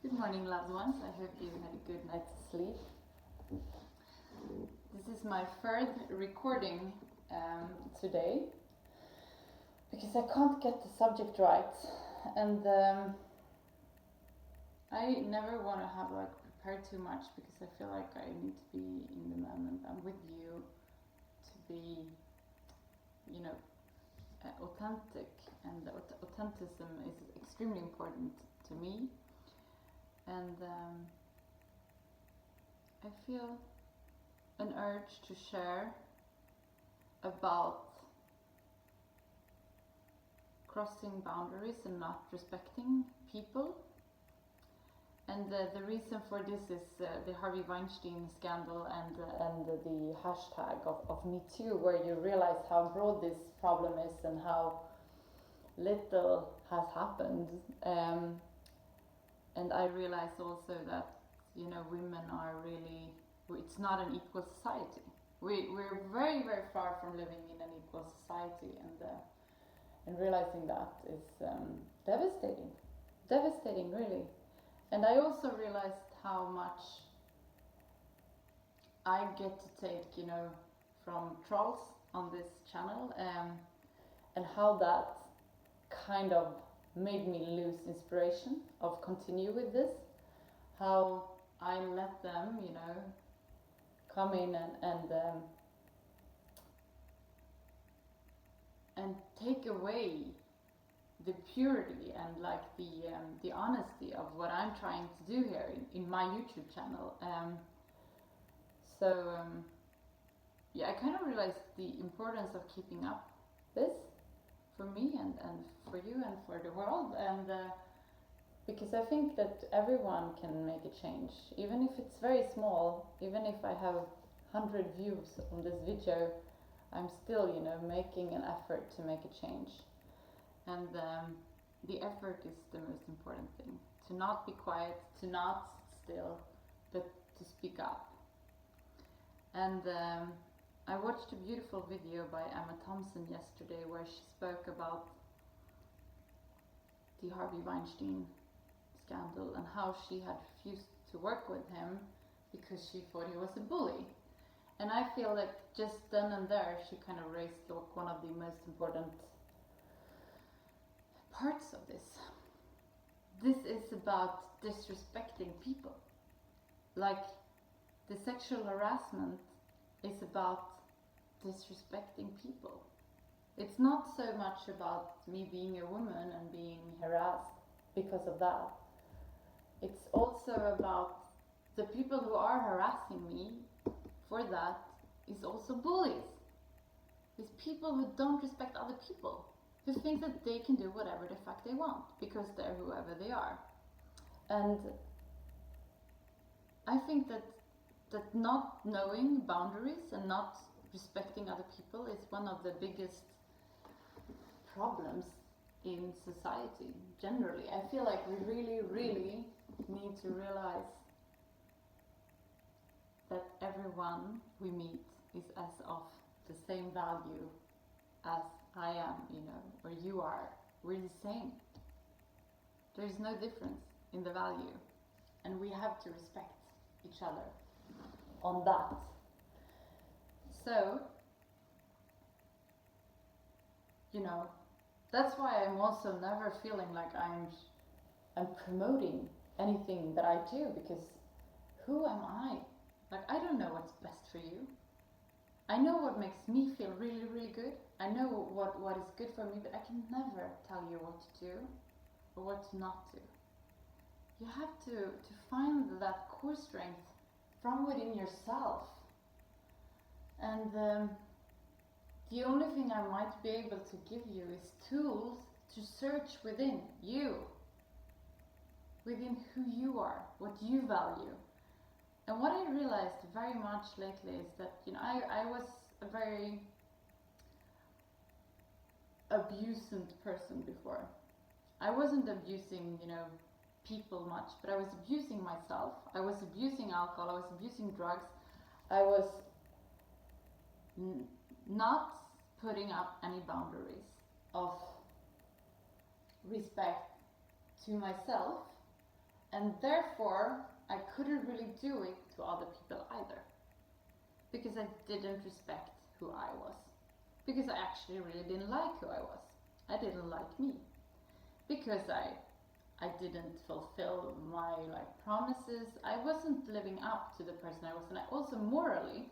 Good morning, loved ones. I hope you had a good night's sleep. This is my third recording today because I can't get the subject right, and I never want to have prepared too much because I feel like I need to be in the moment. I'm with you to be, authentic, and the authenticism is extremely important to me. And I feel an urge to share about crossing boundaries and not respecting people. And the reason for this is the Harvey Weinstein scandal and the hashtag of Me Too, where you realize how broad this problem is and how little has happened. And I realize also that, women are really, it's not an equal society. We're very, very far from living in an equal society, and realizing that is devastating really. And I also realized how much I get to take, from trolls on this channel, and how that kind of made me lose inspiration of continue with this. How I let them, come in and take away the purity and the honesty of what I'm trying to do here in my YouTube channel. I kind of realized the importance of keeping up this for me and for you and for the world, and because I think that everyone can make a change, even if it's very small. Even if I have 100 views on this video, I'm still, making an effort to make a change. And the effort is the most important thing. To not be quiet, to not sit still, but to speak up. And I watched a beautiful video by Emma Thompson yesterday where she spoke about the Harvey Weinstein scandal and how she had refused to work with him because she thought he was a bully. And I feel like just then and there she kind of raised one of the most important parts of this. This is about disrespecting people. Like, the sexual harassment is about disrespecting people. It's not so much about me being a woman and being harassed because of that. It's also about the people who are harassing me for that is also bullies. It's people who don't respect other people, who think that they can do whatever the fuck they want because they're whoever they are. And I think that not knowing boundaries and not respecting other people is one of the biggest problems in society generally. I feel like we really, really need to realize that everyone we meet is as of the same value as I am, or you are. We're the same. There's no difference in the value, and we have to respect each other on that. So, that's why I'm also never feeling like I'm promoting anything that I do, because who am I? Like, I don't know what's best for you. I know what makes me feel really, really good. I know what is good for me, but I can never tell you what to do or what to not do. You have to find that core strength from within yourself. And the only thing I might be able to give you is tools to search within you, within who you are, what you value. And what I realized very much lately is that, I was a very abusant person before. I wasn't abusing, people much, but I was abusing myself. I was abusing alcohol, I was abusing drugs. I was not putting up any boundaries of respect to myself And therefore, I couldn't really do it to other people either. Because I didn't respect who I was. Because I actually really didn't like who I was. I didn't like me. Because I didn't fulfill my promises. I wasn't living up to the person I was, and I also morally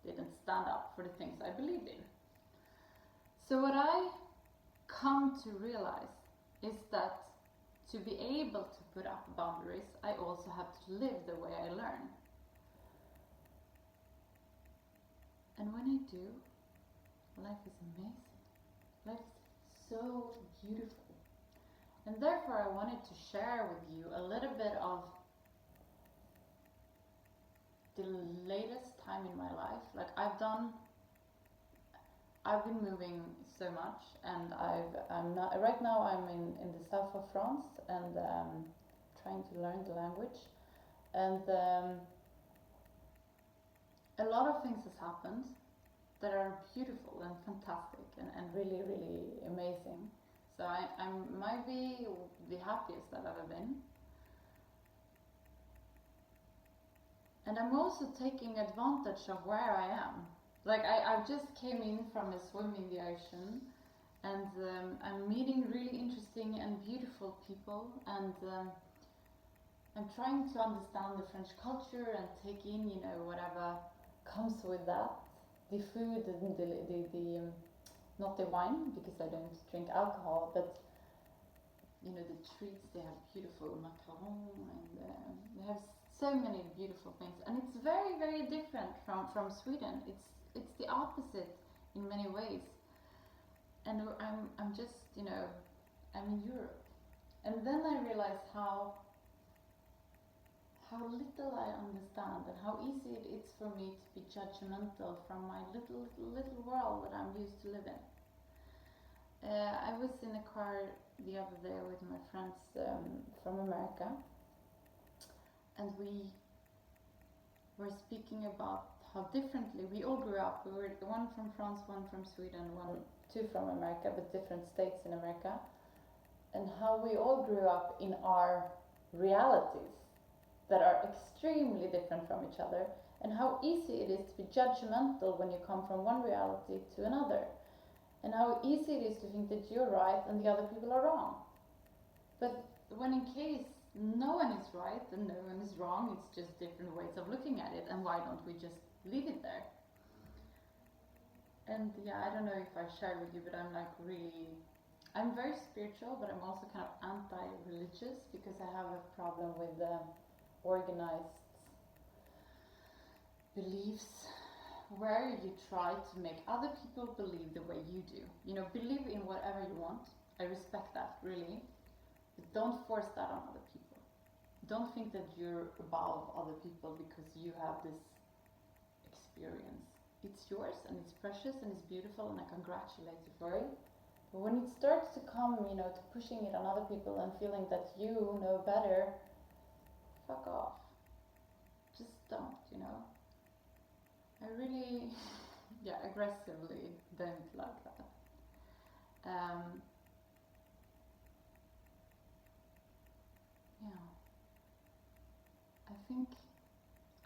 didn't stand up for the things I believed in. So what I come to realize is that to be able to put up boundaries, I also have to live the way I learn. And when I do, life is amazing. Life is so beautiful. And therefore I wanted to share with you a little bit of the latest time in my life. Like I've been moving so much, and right now I'm in the south of France, and trying to learn the language, and a lot of things has happened that are beautiful and fantastic and really, really amazing. So I might be the happiest I've ever been. And I'm also taking advantage of where I am. Like I just came in from a swim in the ocean, and I'm meeting really interesting and beautiful people, and I'm trying to understand the French culture and take in, whatever comes with that. The food and the not the wine, because I don't drink alcohol, but the treats. They have beautiful macarons, and they have so many beautiful things, and it's very, very different from Sweden. It's the opposite in many ways. And I'm just I'm in Europe, and then I realized how little I understand, and how easy it is for me to be judgmental from my little world that I'm used to live in. I was in a car the other day with my friends from America, and we were speaking about how differently we all grew up. We were one from France, one from Sweden, two from America, but different states in America, and how we all grew up in our realities that are extremely different from each other, and how easy it is to be judgmental when you come from one reality to another, and how easy it is to think that you're right and the other people are wrong. But when in case no one is right and no one is wrong, it's just different ways of looking at it, and why don't we just leave it there? And yeah, I don't know if I shared with you, but I'm very spiritual, but I'm also kind of anti-religious, because I have a problem with organized beliefs where you try to make other people believe the way you do. Believe in whatever you want. I respect that, really. But don't force that on other people. Don't think that you're above other people because you have this experience. It's yours, and it's precious, and it's beautiful, and I congratulate you for it. But when it starts to come, to pushing it on other people and feeling that you know better, fuck off. Just don't, I really, aggressively don't like that. I think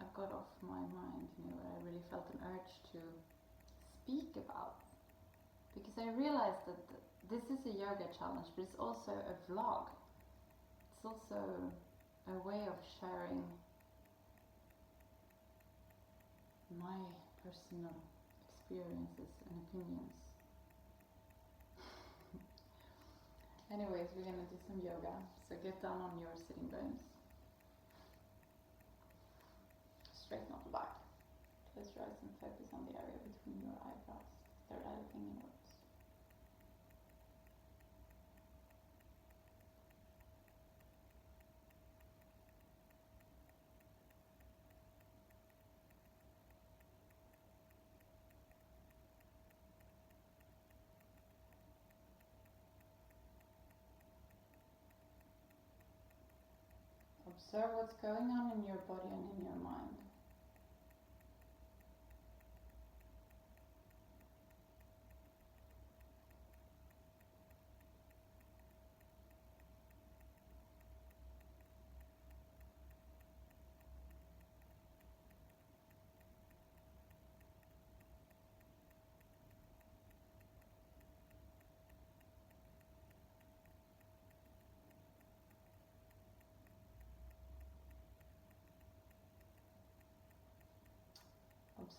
I've got off my mind, I really felt an urge to speak about, because I realized that this is a yoga challenge, but it's also a vlog. It's also a way of sharing my personal experiences and opinions. Anyways, we're gonna do some yoga, so get down on your sitting bones. Straighten up the back. Close your eyes and focus on the area between your eyebrows. Third eye looking inwards. Observe what's going on in your body and in your mind.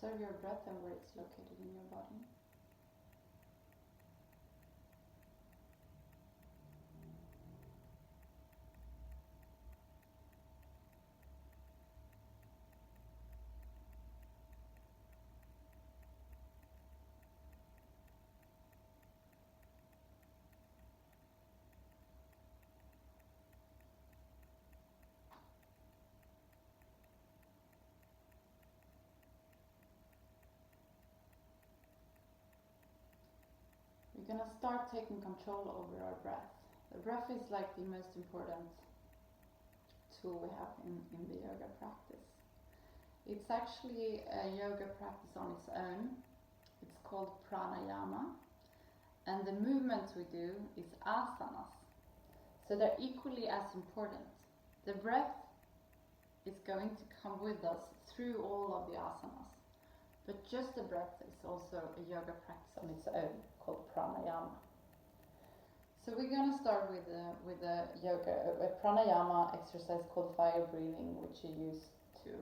Observe your breath and where it's located in your body. We're gonna start taking control over our breath. The breath is like the most important tool we have in the yoga practice. It's actually a yoga practice on its own. It's called pranayama, and the movements we do is asanas. So they're equally as important. The breath is going to come with us through all of the asanas, but just the breath is also a yoga practice on its own called pranayama. So we're going to start with a pranayama exercise called fire breathing, which you use to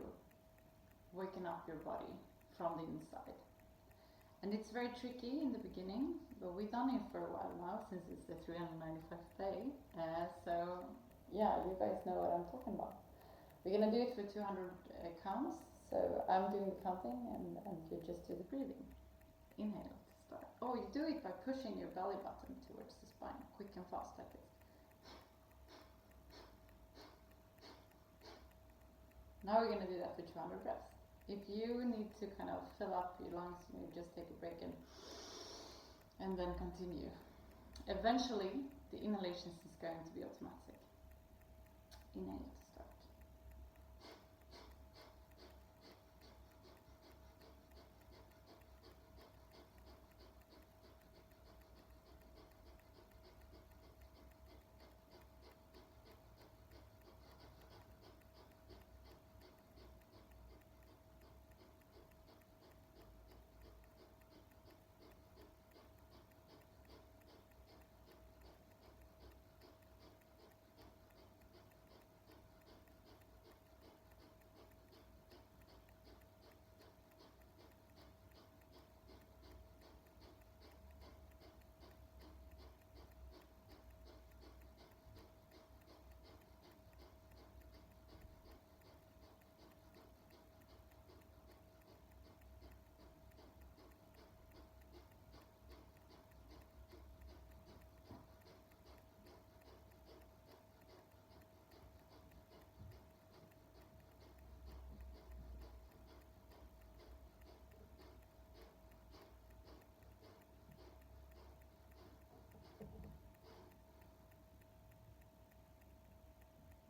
waken up your body from the inside. And it's very tricky in the beginning, but we've done it for a while now, since it's the 395th day. So yeah, you guys know what I'm talking about. We're going to do it for 200 counts. So I'm doing the counting and you just do the breathing. Inhale to start. Oh, you do it by pushing your belly button towards the spine, quick and fast like this. Now we're going to do that for 200 breaths. If you need to kind of fill up your lungs, you just take a break and then continue. Eventually, the inhalations is going to be automatic. Inhale to start.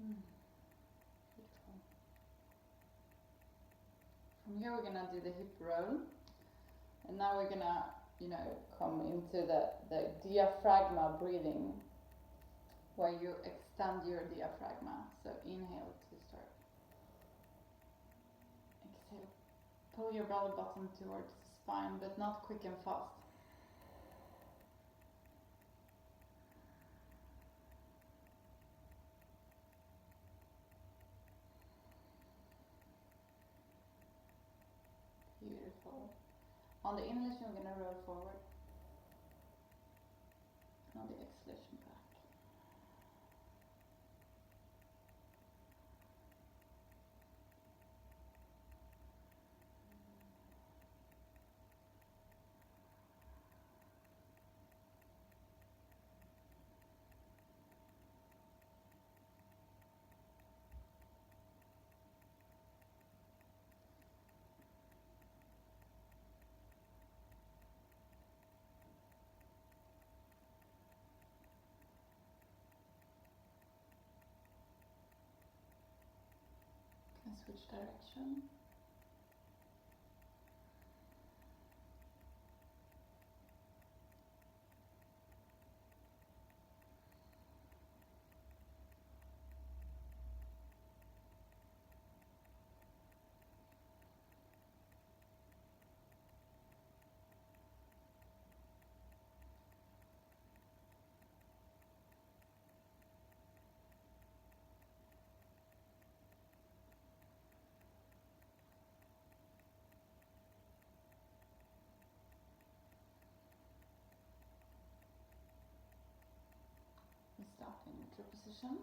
Beautiful. From here we're gonna do the hip roll, and now we're gonna, come into the diaphragma breathing, where you extend your diaphragma. So inhale to start. Exhale. Pull your belly button towards the spine, but not quick and fast. Beautiful. On the inhalation, we're going to roll forward. And on the exhalation, back. Can switch direction. neutral position.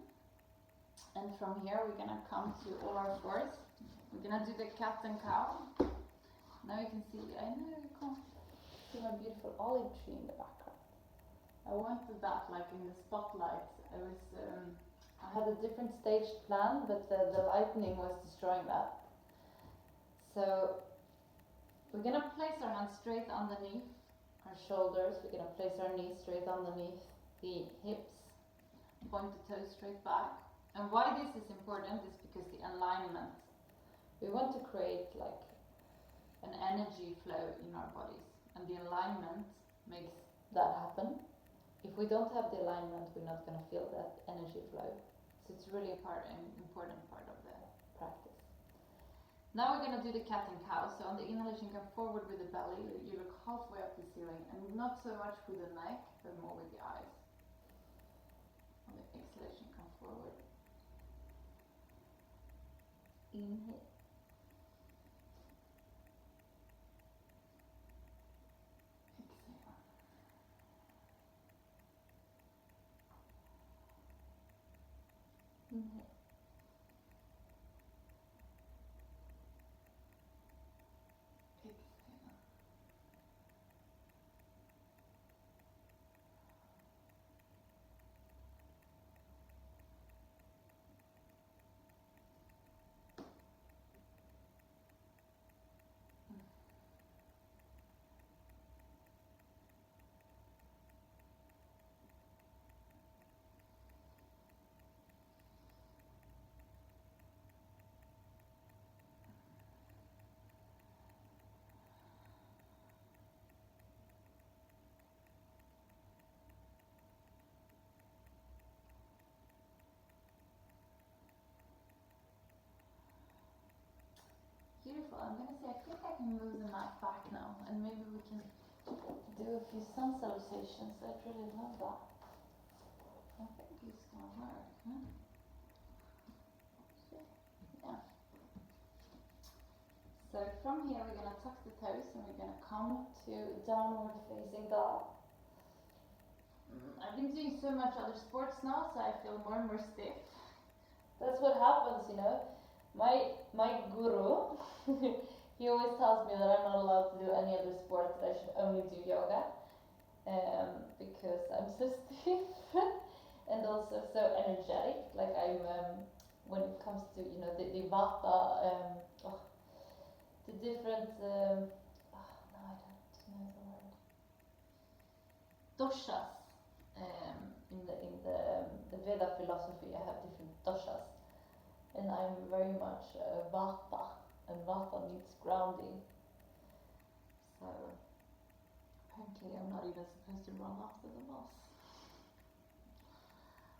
And from here we're gonna come to all our fours. We're gonna do the cat and cow. Now you can see, I know you can't see my beautiful olive tree in the background. I wanted that like in the spotlight. I had a different stage plan, but the lightning was destroying that. So we're gonna place our hands straight underneath our shoulders. We're gonna place our knees straight underneath the hips. Point the toes straight back. And why this is important is because the alignment. We want to create like an energy flow in our bodies, and the alignment makes that happen. If we don't have the alignment, we're not going to feel that energy flow. So it's really an important part of the practice. Now we're going to do the cat and cow. So on the inhalation, come forward with the belly. You look halfway up the ceiling, and not so much with the neck, but more with the eyes. On the exhalation, come forward. Inhale. Exhale. Inhale. Exhale. Beautiful. I'm going to say, I think I can move the mat back now, and maybe we can do a few sun salutations. I'd really love that. I think it's going to work, huh? Yeah. So from here we're going to tuck the toes, and we're going to come to downward facing dog. I've been doing so much other sports now, so I feel more and more stiff. That's what happens, you know. My guru, he always tells me that I'm not allowed to do any other sport, that I should only do yoga, because I'm so stiff and also so energetic. Like I'm, when it comes to, you know, the vata, the different, no, I don't know the word. Doshas. In the Veda philosophy, I have different doshas. And I'm very much vata, and vata needs grounding. So apparently I'm not even supposed to run after the bus.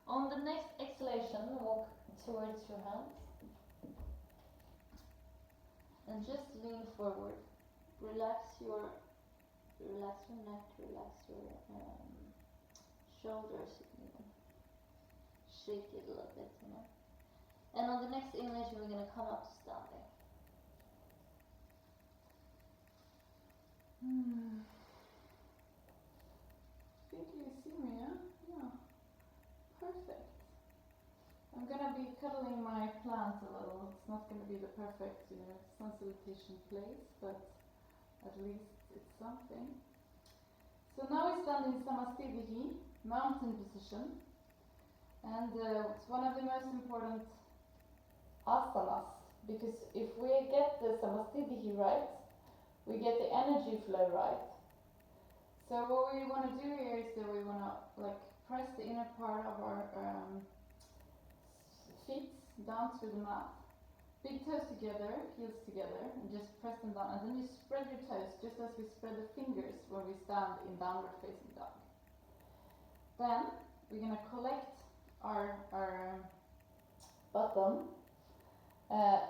On the next exhalation, walk towards your hands. And just lean forward. Relax your neck, relax your shoulders. You can even shake it a little bit, you know. And on the next inhalation, we're going to come up to standing. Think you see me, yeah? Yeah. Perfect. I'm going to be cuddling my plant a little. It's not going to be the perfect, you know, sun salutation place, but at least it's something. So now we stand in Samastitihi, mountain position. And it's one of the most important asanas, because if we get the Samastitihi right, we get the energy flow right. So what we want to do here is that we want to like press the inner part of our feet down through the mat. Big toes together, heels together, and just press them down. And then you spread your toes just as we spread the fingers when we stand in downward facing dog. Then we're going to collect our bottom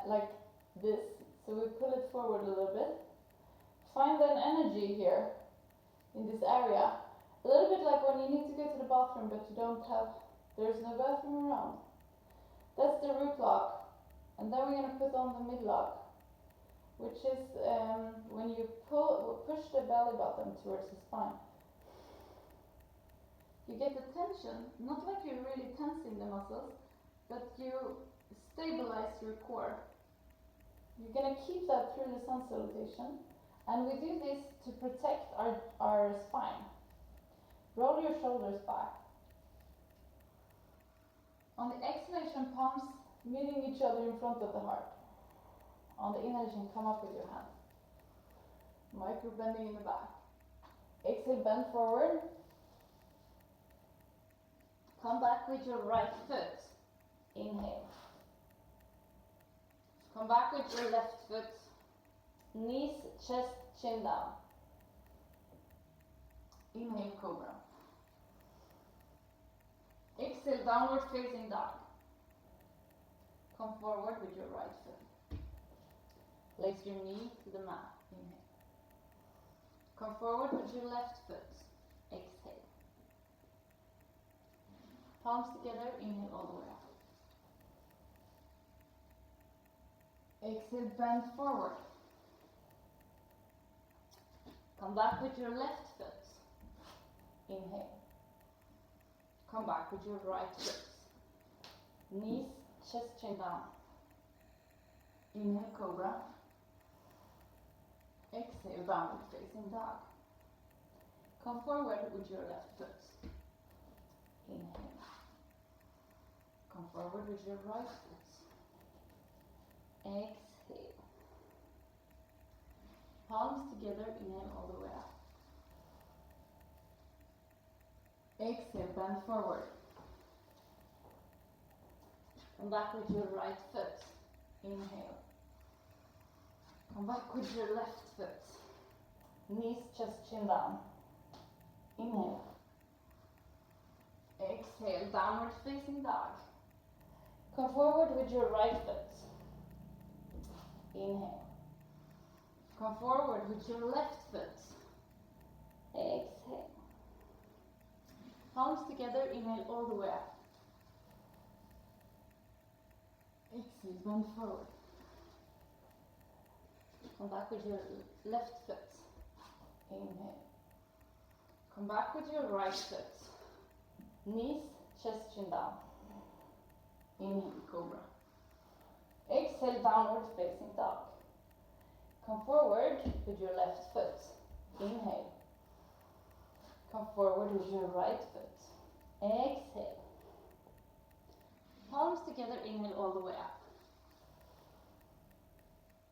like this. So we pull it forward a little bit. Find an energy here in this area. A little bit like when you need to go to the bathroom but you don't have, there's no bathroom around. That's the root lock. And then we're going to put on the mid lock, which is when you push the belly button towards the spine. You get the tension, not like you're really tensing the muscles, but you stabilize your core. You're going to keep that through the sun salutation, and we do this to protect our spine. Roll your shoulders back. On the exhalation, palms meeting each other in front of the heart. On the inhalation, come up with your hand. Micro bending in the back. Exhale, bend forward. Come back with your right foot. Inhale. Come back with your left foot. Knees, chest, chin down. Inhale, cobra. Exhale, downward facing dog. Come forward with your right foot. Place your knee to the mat. Inhale. Come forward with your left foot. Exhale. Palms together, inhale all the way up. Exhale, bend forward. Come back with your left foot. Inhale. Come back with your right foot. Knees, chest, chin down. Inhale, cobra. Exhale, downward facing dog. Come forward with your left foot. Inhale. Come forward with your right foot. Exhale. Palms together, inhale all the way up. Exhale, bend forward. Come back with your right foot. Inhale. Come back with your left foot. Knees, chest, chin down. Inhale. Exhale, downward facing dog. Come forward with your right foot. Inhale. Come forward with your left foot. Exhale. Palms together, inhale all the way up. Exhale, bend forward. Come back with your left foot. Inhale. Come back with your right foot. Knees, chest, chin down. Inhale, cobra. Exhale, downward facing dog. Come forward with your left foot. Inhale. Come forward with your right foot. Exhale. Palms together, inhale all the way up.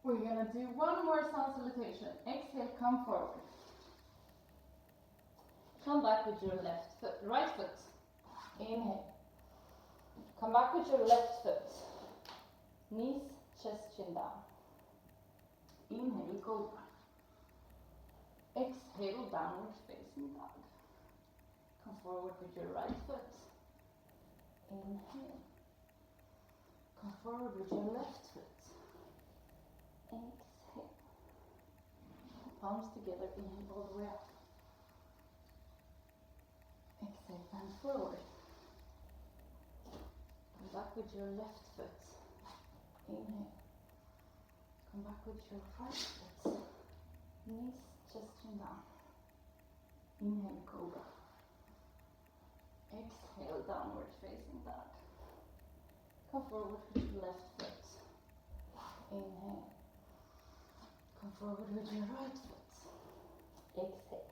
We're going to do one more sun salutation. Exhale, come forward. Come back with your left foot, right foot. Inhale. Come back with your left foot. Knees, chest, chin down. Inhale, cobra. Exhale, downward facing dog. Come forward with your right foot. Inhale. Come forward with your left foot. Exhale. Palms together, inhale all the way up. Exhale, bend forward. Come back with your left foot. Inhale. Come back with your right foot. Knees, chest, chin down. Inhale, cobra. Exhale, downward facing dog. Come forward with your left foot. Inhale. Come forward with your right foot. Exhale.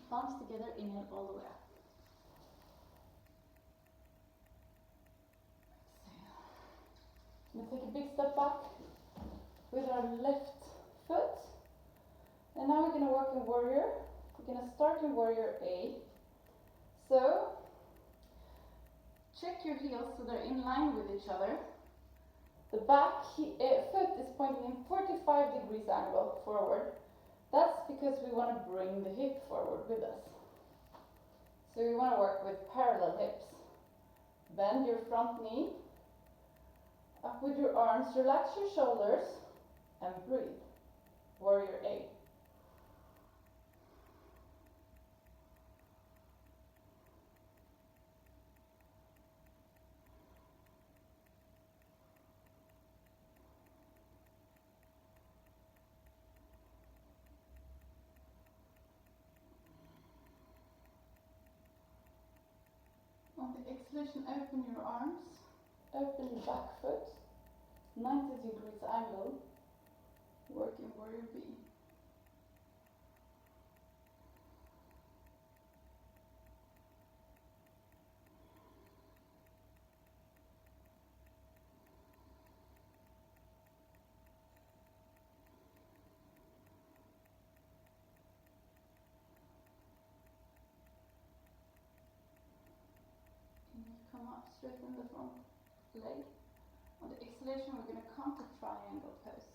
Palms together, inhale all the way up. Exhale. We'll take a big step back with our left foot. And now we're going to work in warrior. We're going to start in warrior A. So, check your heels so they're in line with each other. The back foot is pointing in 45 degrees angle forward. That's because we want to bring the hip forward with us. So we want to work with parallel hips. Bend your front knee. Up with your arms, relax your shoulders and breathe. Warrior A. On the exhalation, open your arms, open your back foot, 90 degrees angle, working warrior B. Come up, straighten the front leg. On the exhalation, we're going to come to triangle pose.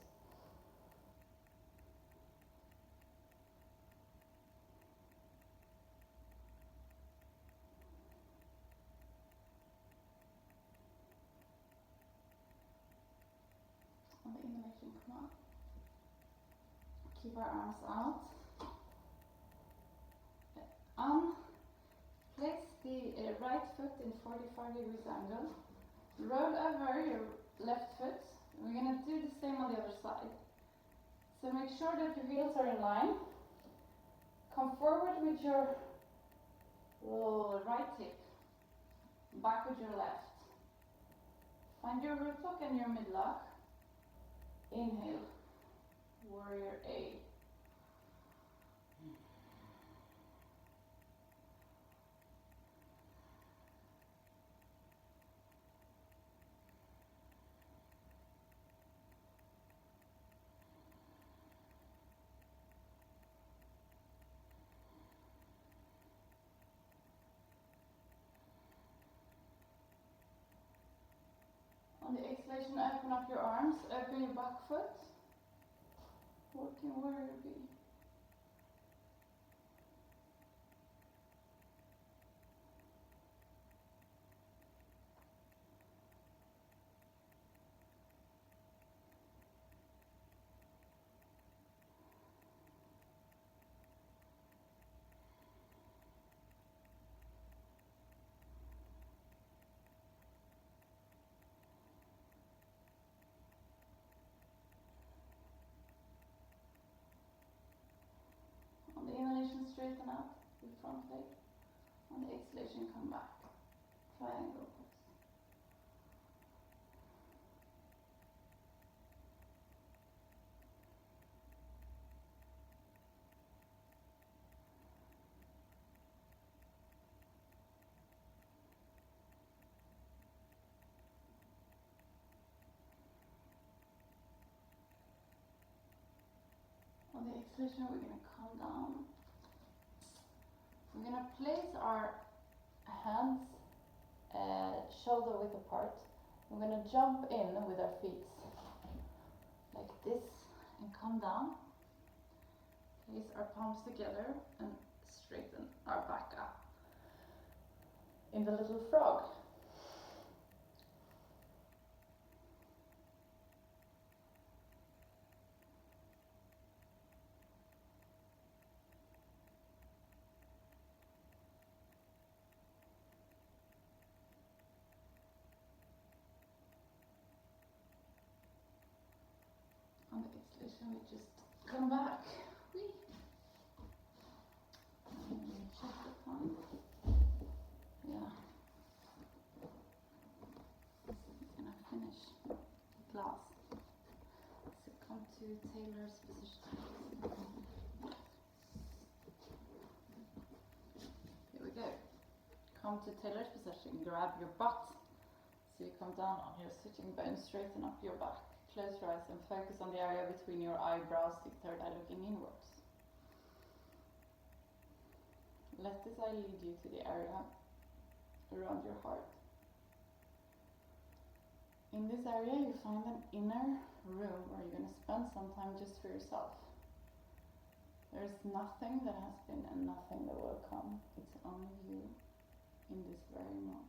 On the inhalation, come up. Keep our arms out. Place the right foot in 45 degrees angle. Roll over your left foot. We're going to do the same on the other side. So make sure that your heels are in line. Come forward with your right hip. Back with your left. Find your root lock and your mid lock. Inhale. Warrior A. On the exhalation, open up your arms, open your back foot. Working warrior B. On the inhalation, straighten out the front leg. On the exhalation, come back. Triangle pose. On the exhalation, we're going to come down. We're going to place our hands shoulder width apart. We're going to jump in with our feet like this and come down. Place our palms together and straighten our back up in the little frog. On the exhalation, we just come back. Whee. Check the time. Yeah. I'm gonna finish the class. So come to Taylor's position. Here we go. Come to Taylor's position. Grab your butt. So you come down on your sitting bones, straighten up your back. Close your eyes and focus on the area between your eyebrows, the third eye looking inwards. Let this eye lead you to the area around your heart. In this area you find an inner room where you're going to spend some time just for yourself. There's nothing that has been and nothing that will come. It's only you in this very moment.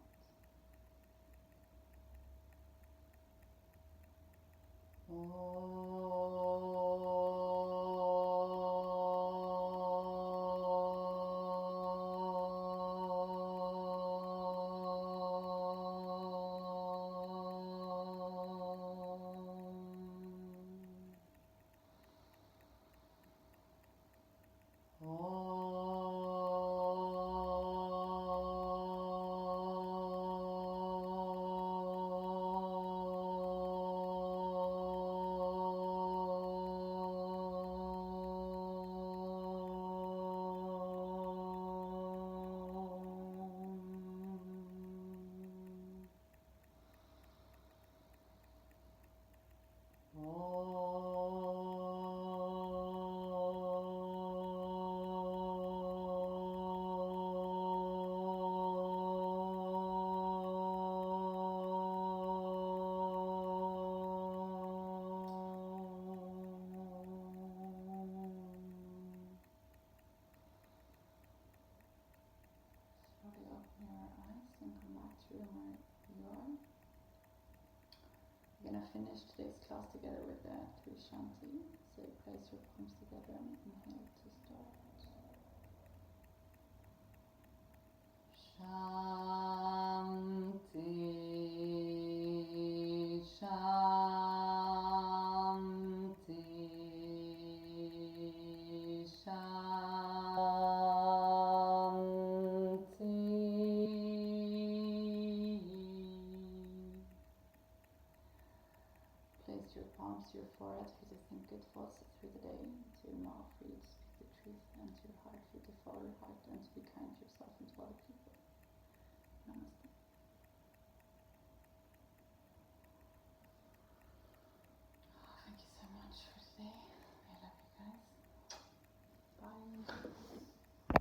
We're gonna finish today's class together with the three shanti. So place your palms together and inhale to start. Shanti, Shanti, Shanti. Place your palms to your forehead for you to think good thoughts through the day, to your mouth for you to speak the truth, and to your heart for you to follow your heart and to be kind to yourself and to other people. Namaste.